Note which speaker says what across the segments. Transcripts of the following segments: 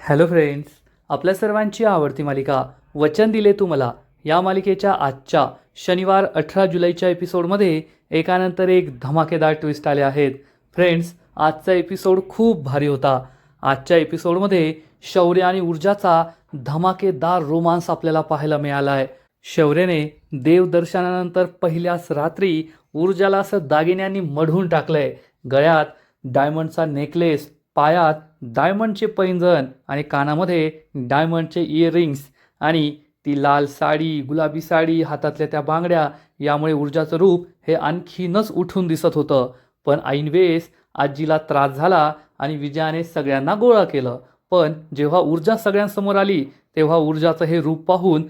Speaker 1: Hello friends, आपल्या सर्वांची आवडती मालिका वचन दिले तू मला या मालिकेच्या आजच्या शनिवार 18 जुलैच्या एपिसोडमध्ये एकानंतर एक धमाकेदार ट्विस्ट आले आहेत. फ्रेंड्स, आजचा एपिसोड खूप भारी होता. आजच्या एपिसोडमध्ये शौर्य आणि ऊर्जाचा धमाकेदार रोमांस आपल्याला पाहायला मिळाला आहे. शौर्यने देवदर्शनानंतर पहिल्याच रात्री ऊर्जाला असं दागिन्यांनी मढवून टाकलंय. गळ्यात डायमंडचा नेकलेस, पायात डायमंडचे पैंजण आणि कानामध्ये डायमंडचे इयरिंग्स आणि ती लाल साडी, गुलाबी साडी, हातातल्या त्या बांगड्या, यामुळे ऊर्जाचं रूप हे आणखीनच उठून दिसत होतं. पण ऐनवेळेस आजीला त्रास झाला आणि विजयाने सगळ्यांना गोळा केलं. पण जेव्हा ऊर्जा सगळ्यांसमोर आली तेव्हा ऊर्जाचं हे रूप पाहून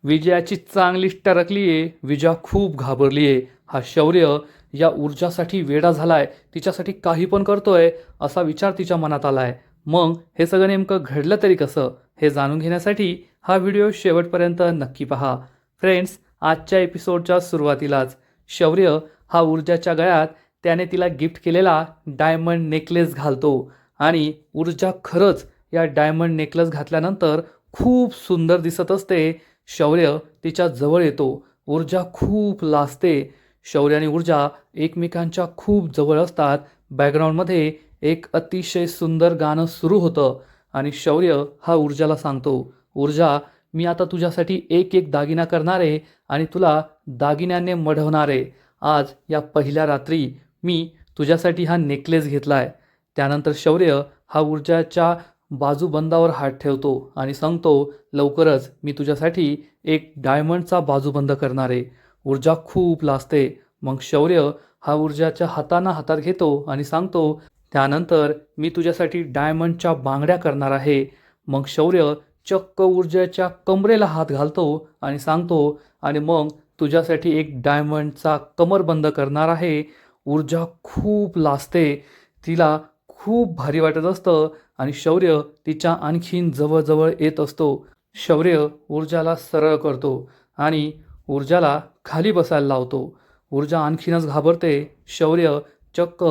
Speaker 1: विजयाची चांगलीच टरकलीये. विजया खूप घाबरलीये. हा शौर्य या ऊर्जासाठी वेडा झालाय, तिच्यासाठी काही पण करतोय असा विचार तिच्या मनात आलाय. मग हे सगळं नेमकं घडलं तरी कसं, हे जाणून घेण्यासाठी हा व्हिडिओ शेवटपर्यंत नक्की पहा. फ्रेंड्स, आजच्या एपिसोडच्या सुरुवातीलाच शौर्य हा ऊर्जाच्या गळ्यात त्याने तिला गिफ्ट केलेला डायमंड नेकलेस घालतो आणि ऊर्जा खरंच या डायमंड नेकलेस घातल्यानंतर खूप सुंदर दिसत असते. शौर्य तिच्या जवळ येतो. ऊर्जा खूप लाजते. शौर्य आणि ऊर्जा एकमेकांच्या खूप जवळ असतात. बॅकग्राऊंडमध्ये एक अतिशय सुंदर गाणं सुरू होतं आणि शौर्य हा ऊर्जाला सांगतो, ऊर्जा, मी आता तुझ्यासाठी एक एक दागिना करणार आहे आणि तुला दागिन्याने मढवणार आहे. आज या पहिल्या रात्री मी तुझ्यासाठी हा नेकलेस घेतला आहे. त्यानंतर शौर्य हा ऊर्जाच्या बाजूबंदावर हात ठेवतो आणि सांगतो, लवकरच मी तुझ्यासाठी एक डायमंडचा बाजूबंद करणार आहे. ऊर्जा खूप लाजते. मग शौर्य हा ऊर्जाच्या हाताना हातात घेतो आणि सांगतो, त्यानंतर मी तुझ्यासाठी डायमंडच्या बांगड्या करणार आहे. मग शौर्य चक्क ऊर्जाच्या कमरेला हात घालतो आणि सांगतो, आणि मग तुझ्यासाठी एक डायमंडचा कमरबंद करणार आहे. ऊर्जा खूप लाजते. तिला खूप भारी वाटत असतं आणि शौर्य तिच्या आणखीन जवळजवळ येत असतो. शौर्य ऊर्जाला सरळ करतो आणि ऊर्जाला खाली बसायला लावतो. ऊर्जा आणखीनच घाबरते. शौर्य चक्क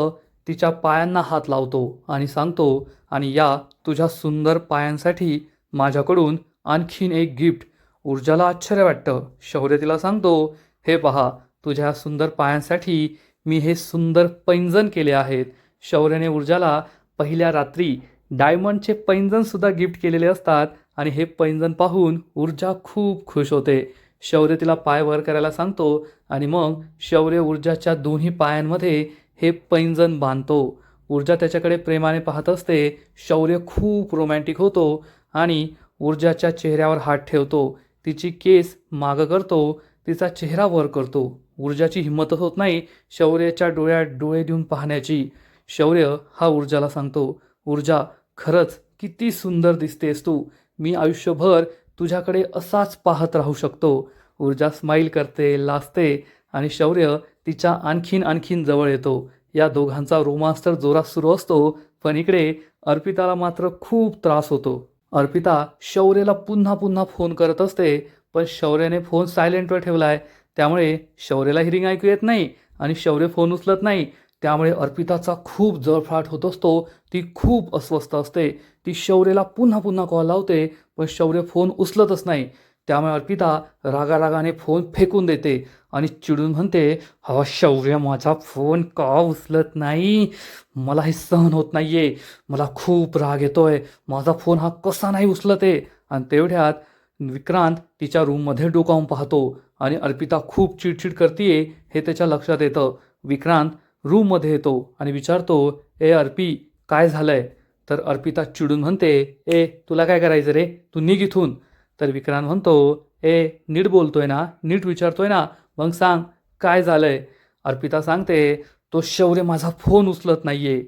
Speaker 1: तिच्या पायांना हात लावतो आणि सांगतो, आणि या तुझ्या सुंदर पायांसाठी माझ्याकडून आणखीन एक गिफ्ट. ऊर्जाला आश्चर्य वाटतं. शौर्य तिला सांगतो, हे पहा, तुझ्या सुंदर पायांसाठी मी हे सुंदर पैंजण केले आहेत. शौर्याने ऊर्जाला पहिल्या रात्री डायमंडचे पैंजणसुद्धा गिफ्ट केलेले असतात आणि हे पैंजण पाहून ऊर्जा खूप खुश होते. शौर्य तिला पाय वर करायला सांगतो आणि मग शौर्य ऊर्जाच्या दोन्ही पायांमध्ये हे पैंजण बांधतो. ऊर्जा त्याच्याकडे प्रेमाने पाहत असते. शौर्य खूप रोमॅन्टिक होतो आणि ऊर्जाच्या चेहऱ्यावर हात ठेवतो. तिची केस मागं करतो. तिचा चेहरा वर करतो. ऊर्जाची हिंमतच होत नाही शौर्याच्या डोळ्यात डोळे देऊन पाहण्याची. शौर्य हा ऊर्जाला सांगतो, ऊर्जा, खरंच किती सुंदर दिसतेस तू. मी आयुष्यभर तुझ्याकडे असाच पाहत राहू शकतो. ऊर्जा स्माईल करते, लाजते आणि शौर्य तिच्या आणखीन आणखीन जवळ येतो. या दोघांचा रोमांस तर जोरात सुरू असतो. पण इकडे अर्पिताला मात्र खूप त्रास होतो. अर्पिता शौर्यला पुन्हा पुन्हा फोन करत असते, पण शौर्याने फोन सायलेंटवर ठेवलाय. त्यामुळे शौर्याला रिंग ऐकू येत नाही आणि शौर्य फोन उचलत नाही. त्यामुळे अर्पिताचा खूप जळफळाट होत असतो. ती खूप अस्वस्थ असते. ती शौर्याला पुन्हा पुन्हा कॉल लावते, पण शौर्य फोन उचलतच नाही. त्यामुळे अर्पिता रागारागाने फोन फेकून देते आणि चिडून म्हणते, हा शौर्य माझा फोन का उचलत नाही? मला हे सहन होत नाहीये. मला खूप राग येतोय. माझा फोन हा कसा नाही उचलत आहे? आणि तेवढ्यात विक्रांत तिच्या रूममध्ये डोकावून पाहतो आणि अर्पिता खूप चिडचिड करतीये हे त्याच्या लक्षात येतं. विक्रांत रूममध्ये येतो आणि विचारतो, ए अर्पी, काय झालंय? तर अर्पिता चिडून म्हणते, ए तुला काय करायचं रे? तू निघ इथून. तर विक्रांत म्हणतो, ए नीट बोलतोय ना? नीट विचारतोय ना? मग सांग काय झालंय? अर्पिता सांगते, तो शौर्य माझा फोन उचलत नाहीये.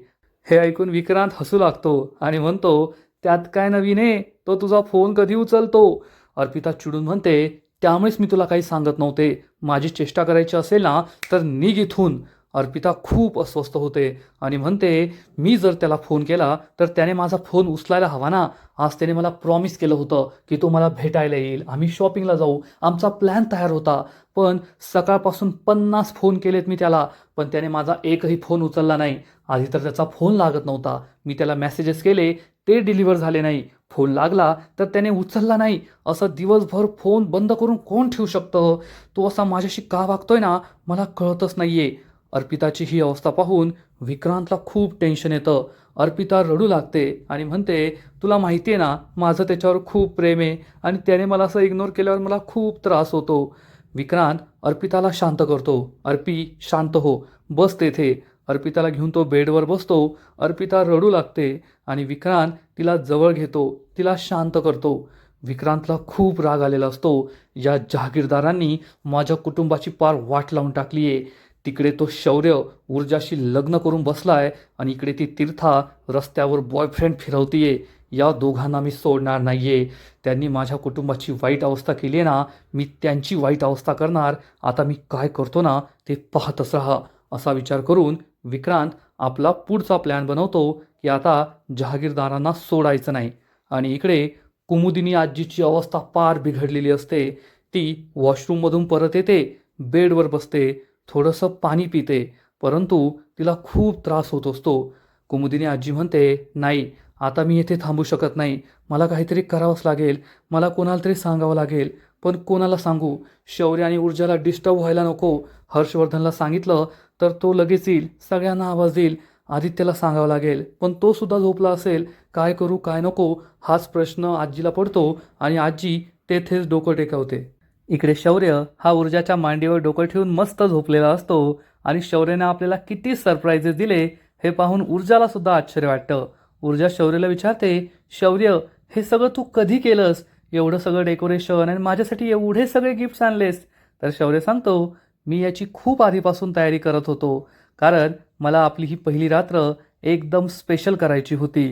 Speaker 1: हे ऐकून विक्रांत हसू लागतो आणि म्हणतो, त्यात काय नवीन आहे? तो तुझा फोन कधी उचलतो? अर्पिता चिडून म्हणते, त्यामुळेच मी तुला काही सांगत नव्हते. माझी चेष्टा करायची असेल ना तर निघ इथून. अर्पिता खूप अस्वस्थ होते आणि म्हणते, मी जर त्याला फोन केला तर त्याने माझा फोन उचलायला हवा ना. आज त्याने मला प्रॉमिस केलं होतं की तो मला भेटायला येईल, आम्ही शॉपिंगला जाऊ, आमचा प्लॅन तयार होता. पण सकाळपासून 50 फोन केलेत मी त्याला, पण त्याने माझा एकही फोन उचलला नाही. आधी तर त्याचा फोन लागत नव्हता, मी त्याला मेसेजेस केले, ते डिलिव्हर झाले नाही. फोन लागला तर त्याने उचलला नाही. असं दिवसभर फोन बंद करून कोण ठेवू शकतं? तो असा माझ्याशी का वागतोय ना, मला कळतच नाहीये. अर्पिताची ही अवस्था पाहून विक्रांतला खूप टेन्शन येतं. अर्पिता रडू लागते आणि म्हणते, तुला माहिती आहे ना, माझं त्याच्यावर खूप प्रेम आहे आणि त्याने मला असं इग्नोर केल्यावर मला खूप त्रास होतो. विक्रांत अर्पिताला शांत करतो. अर्पी, शांत हो, बस तेथे. अर्पिताला घेऊन तो बेडवर बसतो. अर्पिता रडू लागते आणि विक्रांत तिला जवळ घेतो, तिला शांत करतो. विक्रांतला खूप राग आलेला असतो. या जहागीरदारांनी माझ्या कुटुंबाची पार वाट लावून टाकली आहे. तिकडे तो शौर्य ऊर्जाशी लग्न करून बसलाय आणि इकडे ती तीर्था रस्त्यावर बॉयफ्रेंड फिरवतीये. या दोघांना मी सोडणार नाहीये. त्यांनी माझ्या कुटुंबाची वाईट अवस्था केली आहे ना, मी त्यांची वाईट अवस्था करणार. आता मी काय करतो ना, ते पाहतच राहा. असा विचार करून विक्रांत आपला पुढचा प्लॅन बनवतो की आता जहागीरदारांना सोडायचं नाही. आणि इकडे कुमुदिनी आजीची अवस्था पार बिघडलेली असते. ती वॉशरूममधून परत येते, बेडवर बसते, थोडंसं पाणी पिते, परंतु तिला खूप त्रास होत असतो. कुमुदिनी आजी म्हणते, नाही, आता मी येथे थांबू शकत नाही, मला काहीतरी करावंच लागेल, मला कोणाला तरी सांगावं लागेल. पण कोणाला सांगू? शौर्य आणि ऊर्जाला डिस्टर्ब व्हायला नको. हर्षवर्धनला सांगितलं तर तो लगेच येईल, सगळ्यांना आवाज देईल. आदित्यला सांगावं लागेल, पण तो सुद्धा झोपला असेल. काय करू काय नको हाच प्रश्न आजीला पडतो आणि आजी तेथेच डोकं टेकवते. इकडे शौर्य हा ऊर्जाच्या मांडीवर डोकं ठेवून मस्त झोपलेला असतो आणि शौर्याने आपल्याला किती सरप्राईजेस दिले हे पाहून ऊर्जाला सुद्धा आश्चर्य वाटतं. ऊर्जा शौर्यला विचारते, शौर्य, हे सगळं तू कधी केलंस? एवढं सगळं डेकोरेशन आणि माझ्यासाठी एवढे सगळे गिफ्ट्स आणलेस? तर शौर्य सांगतो, मी याची खूप आधीपासून तयारी करत होतो, कारण मला आपली ही पहिली रात्र एकदम स्पेशल करायची होती.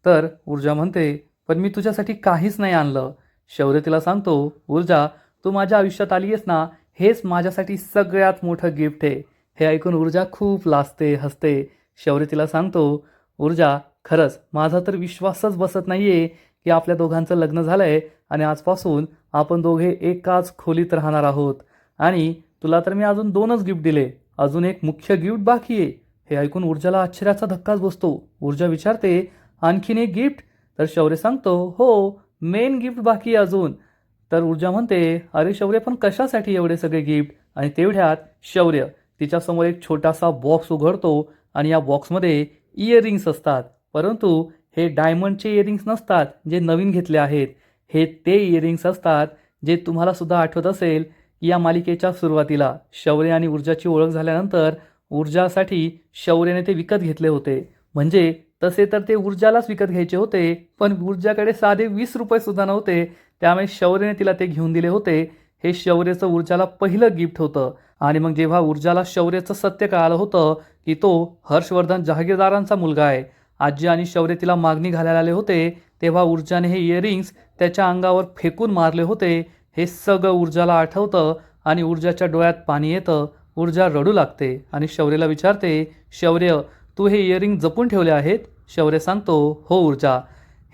Speaker 1: तर ऊर्जा म्हणते, पण मी तुझ्यासाठी काहीच नाही आणलं. शौर्य तिला सांगतो, ऊर्जा, तू माझ्या आयुष्यात आली आहेस ना, हेच माझ्यासाठी सगळ्यात मोठं गिफ्ट आहे. हे ऐकून ऊर्जा खूप लाजते, हसते. शौर्य तिला सांगतो, ऊर्जा, खरंच माझा तर विश्वासच बसत नाहीये की आपल्या दोघांचं लग्न झालंय आणि आजपासून आपण दोघे एकाच खोलीत राहणार आहोत. आणि तुला तर मी अजून 2च गिफ्ट दिले, अजून एक मुख्य गिफ्ट बाकी आहे. हे ऐकून ऊर्जाला आश्चर्याचा धक्काच बसतो. ऊर्जा विचारते, आणखीन एक गिफ्ट? तर शौर्य सांगतो, हो, मेन गिफ्ट बाकी आहे अजून. तर ऊर्जा म्हणते, अरे शौर्य, पण कशासाठी एवढे सगळे गिफ्ट? आणि तेवढ्यात शौर्य तिच्यासमोर एक छोटासा बॉक्स उघडतो आणि या बॉक्समध्ये इयरिंग्स असतात. परंतु हे डायमंडचे इयरिंग्स नसतात जे नवीन घेतले आहेत. हे ते इयरिंग्स असतात जे तुम्हाला सुद्धा आठवत असेल की या मालिकेच्या सुरुवातीला शौर्य आणि ऊर्जाची ओळख झाल्यानंतर ऊर्जासाठी शौर्याने ते विकत घेतले होते. म्हणजे तसे तर ते ऊर्जालाच विकत घ्यायचे होते, पण ऊर्जाकडे साधे 20 रुपये सुद्धा नव्हते. त्यामुळे शौर्यने तिला ते घेऊन दिले होते. हे शौर्याचं ऊर्जाला पहिलं गिफ्ट होतं. आणि मग जेव्हा ऊर्जाला शौर्याचं सत्य कळालं होतं की तो हर्षवर्धन जहागीरदारांचा मुलगा आहे, आजी आणि शौर्य तिला मागणी घालायला आले होते, तेव्हा ऊर्जाने हे इयरिंग्स त्याच्या अंगावर फेकून मारले होते. हे सगळं ऊर्जाला आठवतं आणि ऊर्जाच्या डोळ्यात पाणी येतं. ऊर्जा रडू लागते आणि शौर्यला विचारते, शौर्य, तू हे इयरिंग जपून ठेवले आहेत? शौर्य सांगतो, हो ऊर्जा,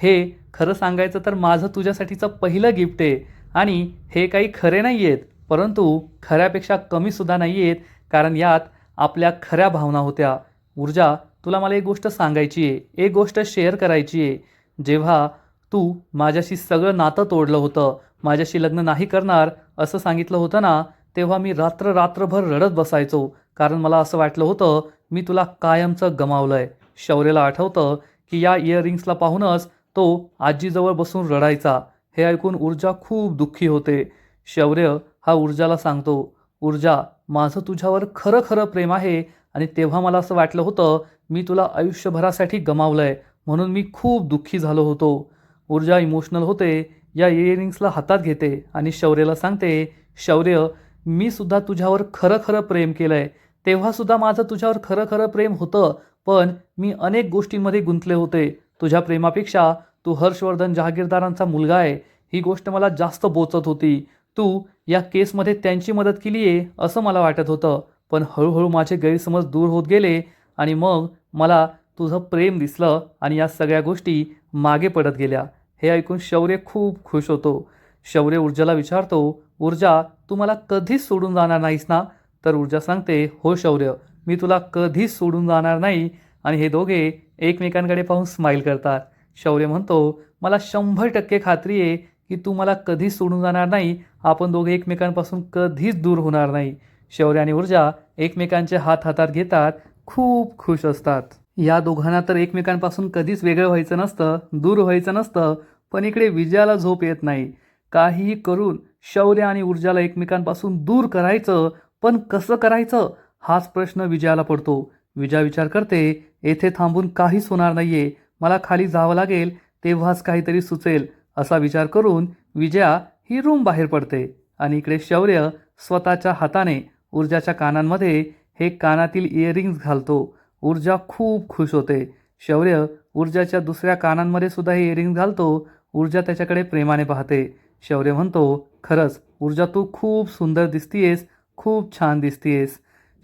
Speaker 1: हे खरं सांगायचं तर माझं तुझ्यासाठीचं पहिलं गिफ्ट आहे. आणि हे काही खरे नाही आहेत, परंतु खऱ्यापेक्षा कमीसुद्धा नाही आहेत, कारण यात आपल्या खऱ्या भावना होत्या. ऊर्जा, तुला मला एक गोष्ट सांगायची आहे, एक गोष्ट शेअर करायची आहे. जेव्हा तू माझ्याशी सगळं नातं तोडलं होतं, माझ्याशी लग्न नाही करणार असं सांगितलं होतं ना, तेव्हा मी रात्रभर रडत बसायचो, कारण मला असं वाटलं होतं मी तुला कायमचं गमावलंय. शौर्यला आठवतं की या इयरिंग्सला पाहूनच तो आजीजवळ बसून रडायचा. हे ऐकून ऊर्जा खूप दुःखी होते. शौर्य हा ऊर्जाला सांगतो, ऊर्जा, माझं तुझ्यावर खरं खरं प्रेम आहे आणि तेव्हा मला असं वाटलं होतं मी तुला आयुष्यभरासाठी गमावलंय, म्हणून मी खूप दुःखी झालो होतो. ऊर्जा इमोशनल होते, या इयरिंग्सला हातात घेते आणि शौर्याला सांगते, शौर्य, मी सुद्धा तुझ्यावर खरं खरं प्रेम केलंय. तेव्हासुद्धा माझं तुझ्यावर खरं खरं प्रेम होतं, पण मी अनेक गोष्टींमध्ये गुंतले होते. तुझ्या प्रेमापेक्षा तू हर्षवर्धन जहागीरदारांचा मुलगा आहे ही गोष्ट मला जास्त बोचत होती. तू या केसमध्ये त्यांची मदत केली आहे असं मला वाटत होतं, पण हळूहळू माझे गैरसमज दूर होत गेले आणि मग मला तुझं प्रेम दिसलं आणि या सगळ्या गोष्टी मागे पडत गेल्या. हे ऐकून शौर्य खूप खुश होतो. शौर्य ऊर्जाला विचारतो, ऊर्जा तू मला कधीच सोडून जाणार नाहीस ना? तर ऊर्जा सांगते, हो शौर्य, मी तुला कधीच सोडून जाणार नाही. आणि हे दोघे एकमेकांकडे पाहून स्माईल करतात. शौर्य म्हणतो, मला 100% खात्री आहे की तू मला कधीच सोडून जाणार नाही. आपण दोघे एकमेकांपासून कधीच दूर होणार नाही. शौर्य आणि ऊर्जा एकमेकांचे हात हातात घेतात, खूप खुश असतात. या दोघांना तर एकमेकांपासून कधीच वेगळं व्हायचं नसतं, दूर व्हायचं नसतं. पण इकडे विजयाला झोप येत नाही. काहीही करून शौर्य आणि ऊर्जाला एकमेकांपासून दूर करायचं, पण कसं करायचं हाच प्रश्न विजयाला पडतो. विजया विचार करते, येथे थांबून काहीच होणार नाहीये, मला खाली जावं लागेल, तेव्हाच काहीतरी सुचेल. असा विचार करून विजया ही रूम बाहेर पडते. आणि इकडे शौर्य स्वतःच्या हाताने ऊर्जाच्या कानांमध्ये हे कानातील इयरिंग्स घालतो. ऊर्जा खूप खुश होते. शौर्य ऊर्जाच्या दुसऱ्या कानांमध्ये सुद्धा हे इयरिंग्स घालतो. ऊर्जा त्याच्याकडे प्रेमाने पाहते. शौर्य म्हणतो, खरंच ऊर्जा तू खूप सुंदर दिसतीयेस, खूप छान दिसतीयेस.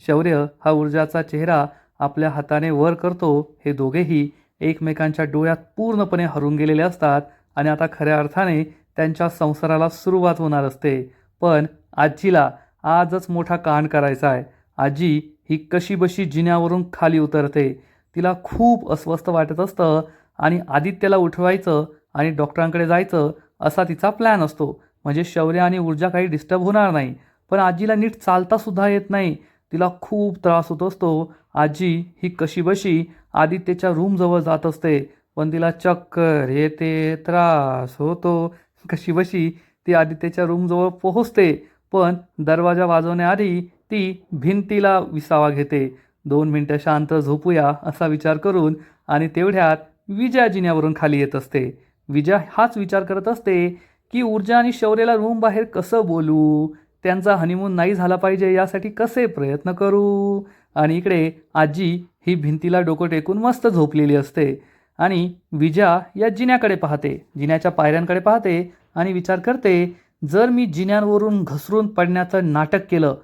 Speaker 1: शौर्य हा ऊर्जाचा चेहरा आपल्या हाताने वर करतो. हे दोघेही एकमेकांच्या डोळ्यात पूर्णपणे हरून गेलेले असतात आणि आता खऱ्या अर्थाने त्यांच्या संसाराला सुरुवात होणार असते. पण आजीला आजच मोठा कांड करायचा आहे. आजी ही कशीबशी जिन्यावरून खाली उतरते. तिला खूप अस्वस्थ वाटत असतं आणि आदित्यला उठवायचं आणि डॉक्टरांकडे जायचं असा तिचा प्लॅन असतो. म्हणजे शौर्य आणि ऊर्जा काही डिस्टर्ब होणार नाही. पण आजीला नीट चालतासुद्धा येत नाही. तिला खूप त्रास होत असतो. आजी ही कशीबशी आदित्यच्या रूमजवळ जात असते, पण तिला चक्कर येते, त्रास होतो. कशीबशी ती आदित्यच्या रूमजवळ पोहोचते, पण दरवाजा वाजवण्याआधी ती भिंतीला विसावा घेते. 2 मिनिटं शांत झोपूया असा विचार करून. आणि तेवढ्यात विजया जिन्यावरून खाली येत असते. विजया हाच विचार करत असते की ऊर्जा आणि शौर्याला रूम बाहेर कसं बोलू, त्यांचा हनीमून नाही झाला पाहिजे यासाठी कसे प्रयत्न करू. आणि इकडे आजी ही भिंतीला डोकं टेकून मस्त झोपलेली असते. आणि विजया या जिन्याकडे पाहते, जिन्याच्या पायऱ्यांकडे पाहते आणि विचार करते, जर मी जिन्यांवरून घसरून पडण्याचं नाटक केलं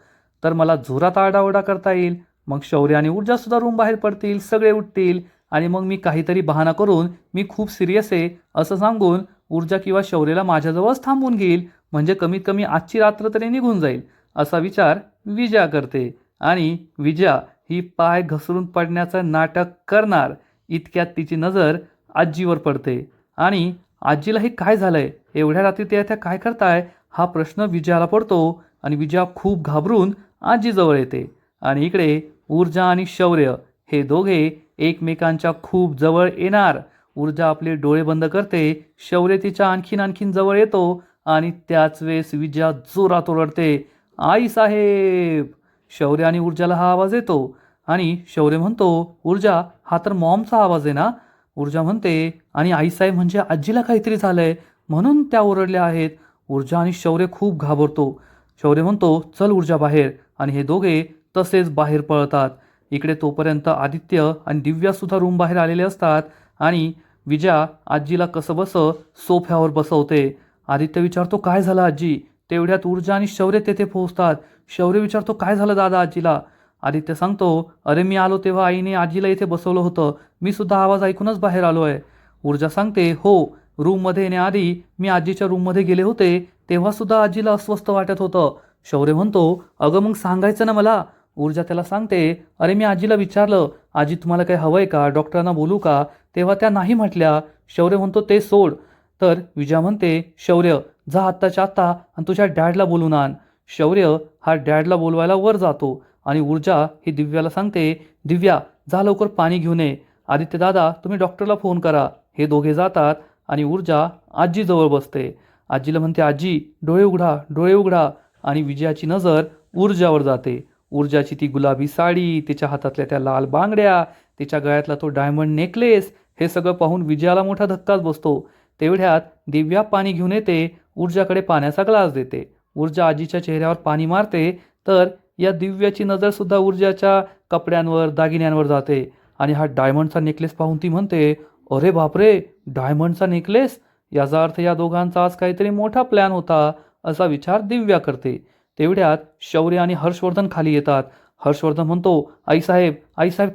Speaker 1: तर मला जोरात आरडाओरडा करता येईल. मग शौर्य आणि ऊर्जासुद्धा रूम बाहेर पडतील, सगळे उठतील आणि मग मी काहीतरी बहाणा करून मी खूप सिरियस आहे असं सांगून ऊर्जा किंवा शौर्याला माझ्याजवळच थांबवून घेईल. म्हणजे कमीत कमी आजची रात्र तरी निघून जाईल असा विचार विजया करते. आणि विजया ही पाय घसरून पडण्याचं नाटक करणार इतक्यात तिची नजर आजीवर पडते. आणि आजीला हे काय झालंय, एवढ्या रात्री ते त्या काय करताय हा प्रश्न विजयाला पडतो. आणि विजया खूप घाबरून आजीजवळ येते. आणि इकडे ऊर्जा आणि शौर्य हे दोघे एकमेकांच्या खूप जवळ येणार. ऊर्जा आपले डोळे बंद करते, शौर्य तिच्या आणखीन जवळ येतो आणि त्याच वेळेस विजया जोरात ओरडते, आई साहेब. शौर्य आणि ऊर्जाला हा आवाज येतो आणि शौर्य म्हणतो, ऊर्जा हा तर मॉमचा आवाज आहे ना? ऊर्जा म्हणते, आणि आईसाहेब म्हणजे आजीला काहीतरी झालंय म्हणून त्या ओरडल्या आहेत. ऊर्जा आणि शौर्य खूप घाबरतो. शौर्य म्हणतो, चल ऊर्जा बाहेर. आणि हे दोघे तसेच बाहेर पळतात. इकडे तोपर्यंत आदित्य आणि दिव्यासुद्धा रूम बाहेर आलेले असतात. आणि विजया आजीला कसंबसं सोफ्यावर बसवते. आदित्य विचारतो, काय झालं आजी? तेवढ्यात ऊर्जा आणि शौर्य तेथे पोहोचतात. शौर्य विचारतो, काय झालं दादा आजीला? आदित्य सांगतो, अरे मी आलो तेव्हा आईने आजीला इथे बसवलं होतं, मी सुद्धा आवाज ऐकूनच बाहेर आलो आहे. ऊर्जा सांगते, हो, रूममध्ये येण्याआधी मी आजीच्या रूममध्ये गेले होते, तेव्हा सुद्धा आजीला अस्वस्थ वाटत होतं. शौर्य म्हणतो, अगं मग सांगायचं ना मला. ऊर्जा त्याला सांगते, अरे मी आजीला विचारलं, आजी तुम्हाला काही हवंय का, डॉक्टरांना बोलू का, तेव्हा त्या नाही म्हटल्या. शौर्य म्हणतो, ते सोड. तर विजया म्हणते, शौर्य जा आत्ताच्या आत्ता आणि तुझ्या डॅडला बोलून आण. शौर्य हा डॅडला बोलवायला वर जातो. आणि ऊर्जा ही दिव्याला सांगते, दिव्या जा लवकर पाणी घेऊन ये. आदित्य दादा तुम्ही डॉक्टरला फोन करा. हे दोघे जातात आणि ऊर्जा आजीजवळ बसते. आजीला म्हणते, आजी डोळे उघडा, डोळे उघडा. आणि विजयाची नजर ऊर्जावर जाते. ऊर्जाची ती गुलाबी साडी, तिच्या हातातल्या त्या लाल बांगड्या, तिच्या गळ्यातला तो डायमंड नेकलेस, हे सगळं पाहून विजयाला मोठा धक्काच बसतो. तेवढ्यात दिव्या पाणी घेऊन येते, ऊर्जाकडे पाण्याचा ग्लास देते. ऊर्जा आजीच्या चेहऱ्यावर पाणी मारते, तर या दिव्याची नजरसुद्धा ऊर्जाच्या कपड्यांवर, दागिन्यांवर जाते. आणि हा डायमंडचा नेकलेस पाहून ती म्हणते, अरे बापरे, डायमंडचा नेकलेस, याचा अर्थ या दोघांचा आज काहीतरी मोठा प्लॅन होता असा विचार दिव्या करते. तेवढ्यात शौर्य आणि हर्षवर्धन खाली येतात. हर्षवर्धन म्हणतो, आईसाहेब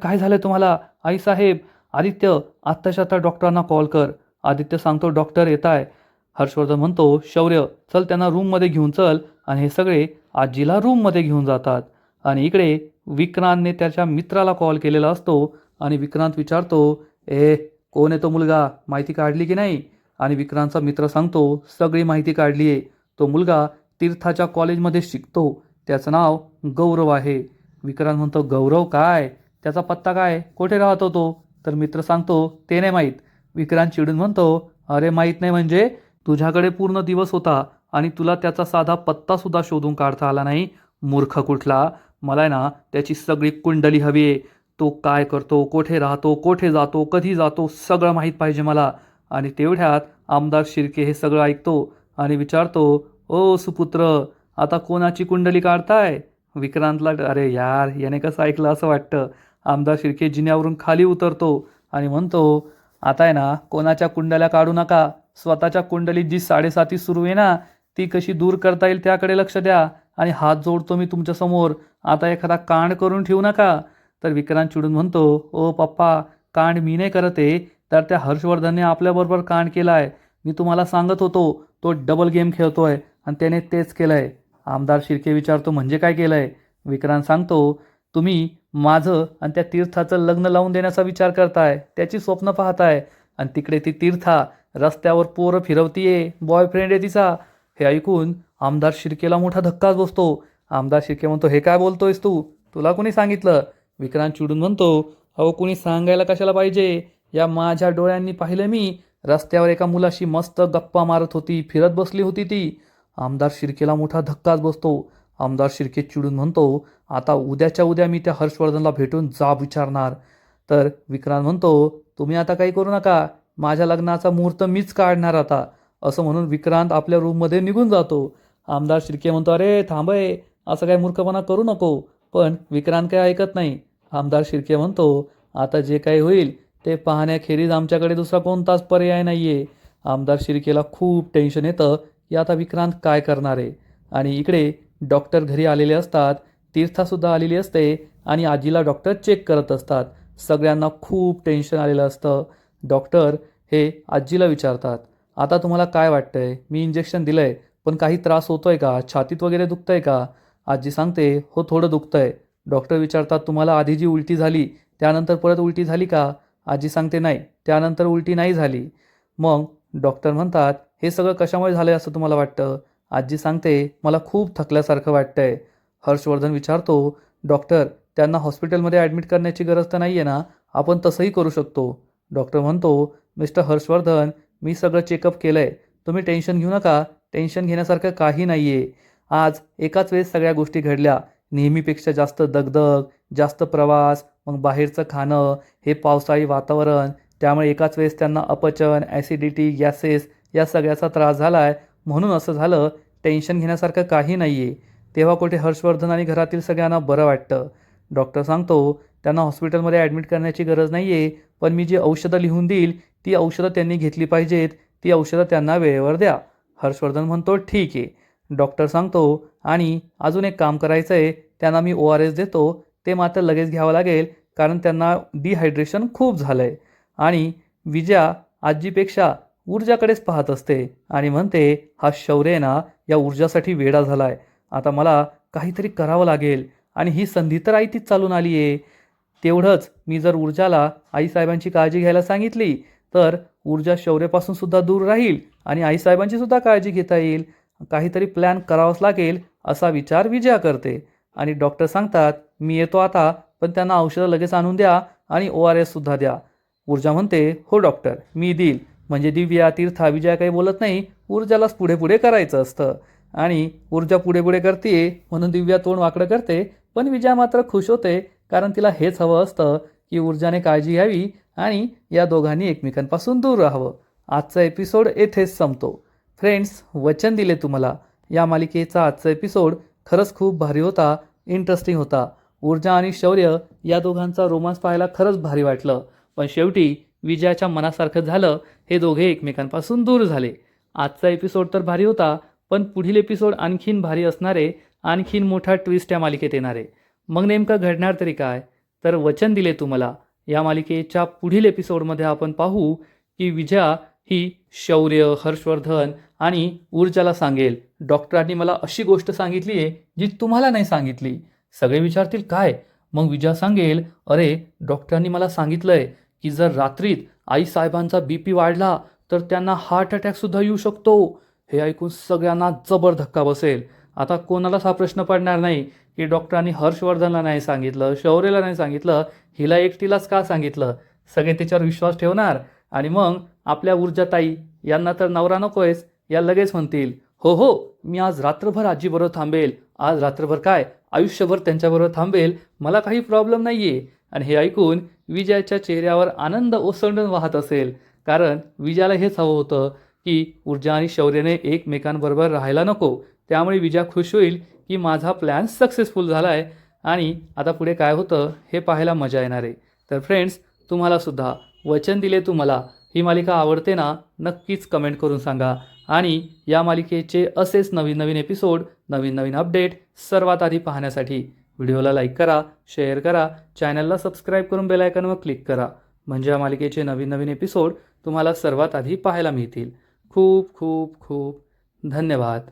Speaker 1: काय झालं तुम्हाला? आईसाहेब, आदित्य आत्ताच्या आता डॉक्टरांना कॉल कर. आदित्य सांगतो, डॉक्टर येत आहे. हर्षवर्धन म्हणतो, शौर्य चल त्यांना रूममध्ये घेऊन चल. आणि हे सगळे आजीला रूममध्ये घेऊन जातात. आणि इकडे विक्रांतने त्याच्या मित्राला कॉल केलेला असतो आणि विक्रांत विचारतो, कोण आहे तो मुलगा, माहिती काढली की नाही? आणि विक्रांतचा मित्र सांगतो, सगळी माहिती काढली आहे. तो मुलगा तीर्थाच्या कॉलेजमध्ये शिकतो. त्याचं नाव गौरव आहे. विक्रांत म्हणतो, गौरव काय? त्याचा पत्ता काय? कुठे राहतो तो? तर मित्र सांगतो, ते नाही माहीत. विक्रांत चिडून म्हणतो, अरे माहीत नाही म्हणजे? तुझ्याकडे पूर्ण दिवस होता आणि तुला त्याचा साधा पत्तासुद्धा शोधून काढता आला नाही? मूर्ख कुठला. मला ना त्याची सगळी कुंडली हवी आहे. तो काय करतो, कोठे राहतो, कोठे जातो, कधी जातो, सगळं माहीत पाहिजे मला. आणि तेवढ्यात आमदार शिर्के हे सगळं ऐकतो आणि विचारतो, ओ सुपुत्र, आता कोणाची कुंडली काढताय? विक्रांतला अरे यार याने कसं ऐकलं असं वाटतं. आमदार शिर्के जिन्यावरून खाली उतरतो आणि म्हणतो, आता आहे ना कोणाच्या कुंडल्या काढू नका. स्वतःच्या कुंडलीत जी 7.5 सुरू आहे ना, ती कशी दूर करता येईल त्याकडे लक्ष द्या. आणि हात जोडतो मी तुमच्यासमोर, आता एखादा कांड करून ठेवू नका. तर विक्रांत चिडून म्हणतो, ओ पप्पा, कांड मी नाही करत आहे, तर त्या हर्षवर्धनने आपल्याबरोबर कांड केला आहे. मी तुम्हाला सांगत होतो तो डबल गेम खेळतोय आणि त्याने तेच केलं आहे. आमदार शिर्के विचारतो, म्हणजे काय केलं आहे? विक्रांत सांगतो, तुम्ही माझं आणि त्या तीर्थाचं लग्न लावून देण्याचा विचार करताय, त्याची स्वप्न पाहताय. आणि तिकडे ती तीर्था रस्त्यावर पोरं फिरवतीये, बॉयफ्रेंड आहे तिचा. हे ऐकून आमदार शिर्केला मोठा धक्काच बसतो. आमदार शिर्के म्हणतो, हे काय बोलतोयस तू? तुला कोणी सांगितलं? विक्रांत चिडून म्हणतो, अहो कोणी सांगायला कशाला पाहिजे? या माझ्या डोळ्यांनी पाहिलं मी. रस्त्यावर एका मुलाशी मस्त गप्पा मारत होती, फिरत बसली होती ती. आमदार शिर्केला मोठा धक्काच बसतो. आमदार शिर्के चिडून म्हणतो, आता उद्याच्या उद्या मी त्या हर्षवर्धनला भेटून जाब विचारणार. तर विक्रांत म्हणतो, तुम्ही आता काही करू नका, माझ्या लग्नाचा मुहूर्त मीच काढणार आता. असं म्हणून विक्रांत आपल्या रूममध्ये निघून जातो. आमदार शिर्के म्हणतो, अरे थांबय, असं काही मूर्खपणा करू नको. पण विक्रांत काही ऐकत नाही. आमदार शिर्के म्हणतो, आता जे काही होईल ते पाहण्याखेरीज आमच्याकडे दुसरा कोणताच पर्याय नाही आहे. आमदार शिर्केला खूप टेन्शन येतं की आता विक्रांत काय करणार आहे. आणि इकडे डॉक्टर घरी आलेले असतात. तीर्थासुद्धा आलेली असते आणि आजीला डॉक्टर चेक करत असतात. सगळ्यांना खूप टेन्शन आलेलं असतं. डॉक्टर हे आजीला विचारतात, आता तुम्हाला काय वाटतंय? मी इंजेक्शन दिलं आहे, पण काही त्रास होतोय का? छातीत वगैरे दुखतंय का? आजी सांगते, हो थोडं दुखतंय. डॉक्टर विचारतात, तुम्हाला आधी जी उलटी झाली त्यानंतर परत उलटी झाली का? आजी सांगते, नाही, त्यानंतर उलटी नाही झाली. मग डॉक्टर म्हणतात, हे सगळं कशामुळे झालं आहे असं तुम्हाला वाटतं? आजी सांगते, मला खूप थकल्यासारखं वाटतंय. हर्षवर्धन विचारतो, डॉक्टर त्यांना हॉस्पिटलमध्ये ॲडमिट करण्याची गरज तर नाही आहे ना? आपण तसंही करू शकतो. डॉक्टर म्हणतो, मिस्टर हर्षवर्धन, मी सगळं चेकअप केलं आहे, तुम्ही टेन्शन घेऊ नका. टेन्शन घेण्यासारखं काही नाही आहे. आज एकाच वेळेस सगळ्या गोष्टी घडल्या. नेहमीपेक्षा जास्त दगदग, जास्त प्रवास, मग बाहेरचं खाणं, हे पावसाळी वातावरण, त्यामुळे एकाच वेळेस त्यांना अपचन, ॲसिडिटी, गॅसेस या सगळ्याचा त्रास झाला आहे, म्हणून असं झालं. टेन्शन घेण्यासारखं काही नाही आहे. तेव्हा कुठे हर्षवर्धन आणि घरातील सगळ्यांना बरं वाटतं. डॉक्टर सांगतो, त्यांना हॉस्पिटलमध्ये ॲडमिट करण्याची गरज नाही आहे, पण मी जी औषधं लिहून देईल ती औषधं त्यांनी घेतली पाहिजेत. ती औषधं त्यांना वेळेवर द्या. हर्षवर्धन म्हणतो, ठीक आहे. डॉक्टर सांगतो, आणि अजून एक काम करायचं आहे, त्यांना मी ORS देतो, ते मात्र लगेच घ्यावं लागेल, कारण त्यांना डिहायड्रेशन खूप झालं आहे. आणि विजया आजीपेक्षा ऊर्जाकडेच पाहत असते आणि म्हणते, हा शौर्य ना या ऊर्जासाठी वेडा झाला आहे. आता मला काहीतरी करावं लागेल आणि ही संधी तर आयतीच चालून आली आहे. तेवढंच मी जर ऊर्जाला आईसाहेबांची काळजी घ्यायला सांगितली तर ऊर्जा शौर्यापासून सुद्धा दूर राहील आणि आईसाहेबांची सुद्धा काळजी घेता येईल. काहीतरी प्लॅन करावाच लागेल असा विचार विजया करते. आणि डॉक्टर सांगतात, मी येतो आता, पण त्यांना औषधं लगेच आणून द्या आणि ORS सुद्धा द्या. ऊर्जा म्हणते, हो डॉक्टर, मी देईल. म्हणजे दिव्या, तीर्था, विजया काही बोलत नाही, ऊर्जालाच पुढे पुढे करायचं असतं. आणि ऊर्जा पुढे पुढे करते म्हणून दिव्या तोंड वाकडं करते, पण विजया मात्र खुश होते, कारण तिला हेच हवं असतं की ऊर्जाने काळजी घ्यावी आणि या दोघांनी एकमेकांपासून दूर राहावं. आजचा एपिसोड येथेच संपतो. फ्रेंड्स, वचन दिले तुम्हाला. या मालिकेचा आजचा एपिसोड खरंच खूप भारी होता, इंटरेस्टिंग होता. ऊर्जा आणि शौर्य या दोघांचा रोमांस पाहायला खरंच भारी वाटलं. पण शेवटी विजयाच्या मनासारखं झालं, हे दोघे एकमेकांपासून दूर झाले. आजचा एपिसोड तर भारी होता, पण पुढील एपिसोड आणखीन भारी असणारे, आणखीन मोठा ट्विस्ट या मालिकेत येणार आहे. मग नेमकं घडणार तरी काय? तर वचन दिले तुम्हाला या मालिकेच्या पुढील एपिसोडमध्ये आपण पाहू की विजया ही शौर्य, हर्षवर्धन आणि ऊर्जाला सांगेल, डॉक्टरांनी मला अशी गोष्ट सांगितली आहे जी तुम्हाला नाही सांगितली. सगळे विचारतील काय? मग विजया सांगेल, अरे डॉक्टरांनी मला सांगितलंय की जर रात्रीत आईसाहेबांचा BP वाढला तर त्यांना हार्ट अटॅकसुद्धा येऊ शकतो. हे ऐकून सगळ्यांना जबर धक्का बसेल. आता कोणालाच हा प्रश्न पडणार नाही की डॉक्टरांनी हर्षवर्धनला नाही सांगितलं, शौर्यला नाही सांगितलं, हिला एकटीलाच का सांगितलं. सगळे त्याच्यावर विश्वास ठेवणार आणि मग आपल्या ऊर्जाताई यांना तर नवरा नकोयच, या लगेच म्हणतील, हो हो मी आज रात्रभर आजीबरोबर थांबेल, आज रात्रभर काय आयुष्यभर त्यांच्याबरोबर थांबेल, मला काही प्रॉब्लेम नाही आहे. आणि हे ऐकून विजयाच्या चेहऱ्यावर आनंद ओसंडून वाहत असेल, कारण विजयाला हेच हवं होतं की ऊर्जा आणि शौर्यने एकमेकांबरोबर राहायला नको. त्यामुळे विजया खुश होईल की माझा प्लॅन सक्सेसफुल झाला आहे आणि आता पुढे काय होतं हे पाहायला मजा येणार आहे. तर फ्रेंड्स, तुम्हालासुद्धा वचन दिले तुम्हाला ही मालिका आवडते ना? नक्कीच कमेंट करून सांगा. आणि या मालिकेचे असेच नवीन नवीन एपिसोड, नवीन नवीन अपडेट सर्वात आधी पाहण्यासाठी व्हिडिओला लाईक करा, शेअर करा, चॅनलला सबस्क्राईब करून बेल आयकॉनवर क्लिक करा. म्हणजे या मालिकेचे नवीन नवीन एपिसोड तुम्हाला सर्वात आधी पाहायला मिळतील. खूप खूप खूप धन्यवाद.